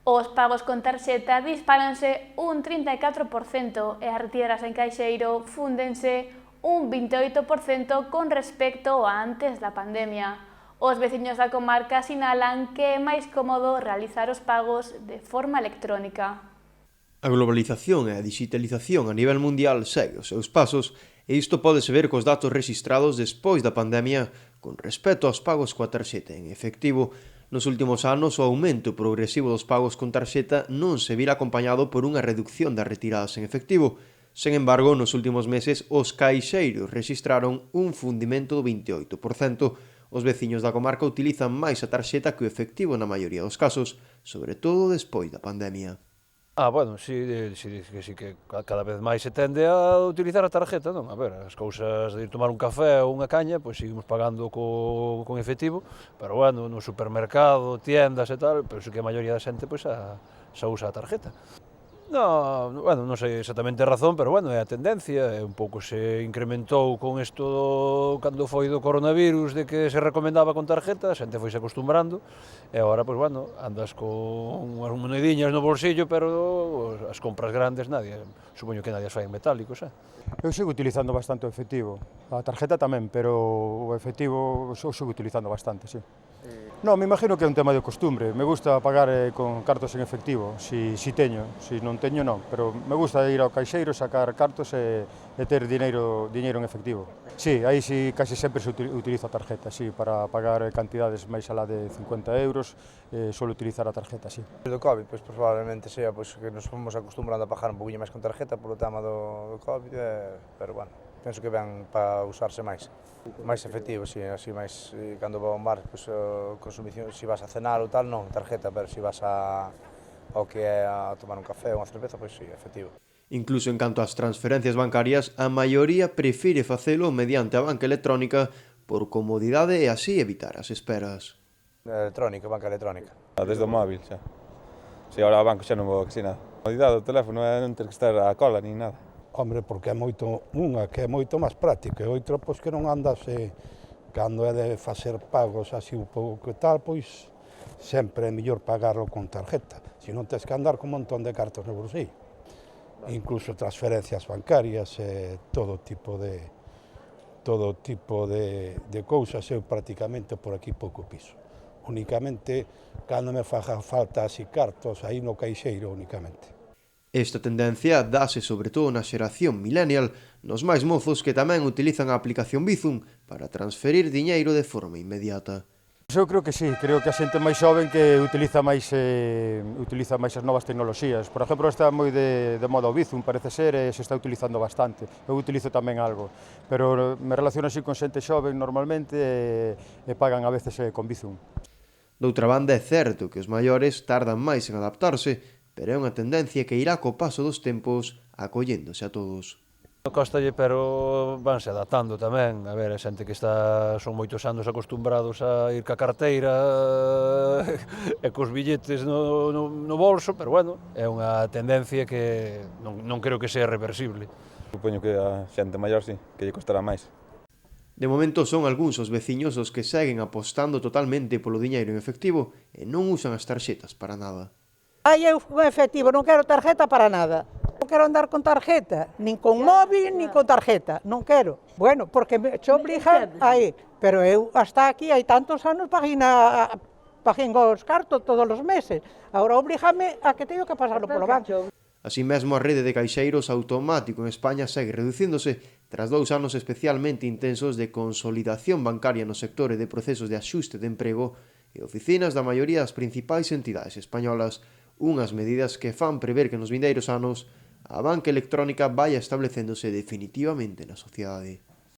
Os pagos con tarxeta dispáranse un 34% e as retiradas en caixeiro fúndense un 28% con respecto a antes da pandemia. Os veciños da comarca sinalan que é máis cómodo realizar os pagos de forma electrónica. A globalización e a digitalización a nivel mundial segue os seus pasos e isto pódese ver cos datos rexistrados despois da pandemia con respecto aos pagos coa tarxeta en efectivo. Nos últimos anos, o aumento progresivo dos pagos con tarxeta non se vira acompañado por unha reducción das retiradas en efectivo. Sen embargo, nos últimos meses, os caixeiros rexistraron un fundimento do 28%. Os veciños da comarca utilizan máis a tarxeta que o efectivo na maioría dos casos, sobre todo despois da pandemia. Bueno, sí que cada vez máis se tende a utilizar a tarjeta, non? A ver, as cousas de ir tomar un café ou unha caña, pois seguimos pagando con efectivo, pero bueno, no supermercado, tiendas e tal, penso que a maioría da xente pois xa usa a tarjeta. Bueno, non sei exactamente a razón, pero bueno, é a tendencia, un pouco se incrementou con isto cando foi do coronavirus, de que se recomendaba con tarjeta, a xente foise acostumbrando, e agora, pois bueno, andas con unhas monediñas no bolsillo, pero as compras grandes supoño que nadie as fai en metálico, xa. Eu sigo utilizando bastante o efectivo, a tarjeta tamén, pero o efectivo eu sigo utilizando bastante, sí. Non, me imagino que é un tema de costumbre, me gusta pagar con cartos en efectivo, si teño, si non teño non, pero me gusta ir ao caixeiro, sacar cartos e ter diñeiro en efectivo. Sí, aí sí, casi sempre se utilizo a tarjeta, sí, para pagar cantidades máis alá de 50 euros, suelo utilizar a tarjeta, sí. Do Covid, pois probablemente sea pois, que nos fomos acostumbrando a pagar un poquinho máis con tarjeta polo tema do Covid, pero bueno, penso que ven para usarse máis efectivo, sí, así máis cando vou a un bar, pois consumición, se vas a cenar ou tal, non, tarjeta, pero se vas ao que é a tomar un café ou unha cerveza, pois sí, efectivo. Incluso en canto ás transferencias bancarias, a maioría prefire facelo mediante a banca electrónica por comodidade e así evitar as esperas. Electrónica, banca electrónica. Desde o móvil, xa. Si, agora ao banco xa non vou casi nada. A comodidade do teléfono é non ter que estar a cola nin nada. Hombre, porque é moito, unha que é moito máis práctica, e outra, pois que non andas, cando é de facer pagos así un pouco que tal, pois sempre é mellor pagarlo con tarjeta, se non tens que andar con un montón de cartos no bolsillo. Incluso transferencias bancarias, todo tipo de cousas, eu prácticamente por aquí pouco piso. Únicamente, cando me faga falta así cartos, aí no caixeiro únicamente. Esta tendencia dáse sobre todo na xeración millennial, nos máis mozos que tamén utilizan a aplicación Bizum para transferir diñeiro de forma inmediata. Eu creo que sí, creo que a xente máis xoven que utiliza máis as novas tecnoloxías. Por exemplo, está moi de moda o Bizum, parece ser, e se está utilizando bastante. Eu utilizo tamén algo, pero me relaciono así con xente xoven normalmente e pagan a veces con Bizum. Doutra banda, é certo que os maiores tardan máis en adaptarse, pero é unha tendencia que irá co paso dos tempos acolléndose a todos. Costalle, pero vanse adaptando tamén. A ver, a xente que son moitos anos acostumbrados a ir ca carteira e cos billetes no bolso, pero bueno, é unha tendencia que non creo que sea reversible. Supoño que a xente maior sí, que lle costará máis. De momento son algúns os veciños os que seguen apostando totalmente polo diñeiro en efectivo e non usan as tarxetas para nada. Eu con efectivo, non quero tarjeta para nada. Non quero andar con tarjeta, nin con móvil, nin con tarjeta, non quero. Bueno, porque me obligan aí, pero eu hasta aquí hai tantos anos paguín os cartos todos os meses. Agora oblígame a que teño que pasarlo polo banco. Así mesmo, a rede de caixeiros automático en España segue reducíndose tras 2 anos especialmente intensos de consolidación bancaria no sector e de procesos de axuste de emprego e oficinas da maioría das principais entidades españolas, unhas medidas que fan prever que nos vindeiros anos a banca electrónica vai establecéndose definitivamente na sociedade.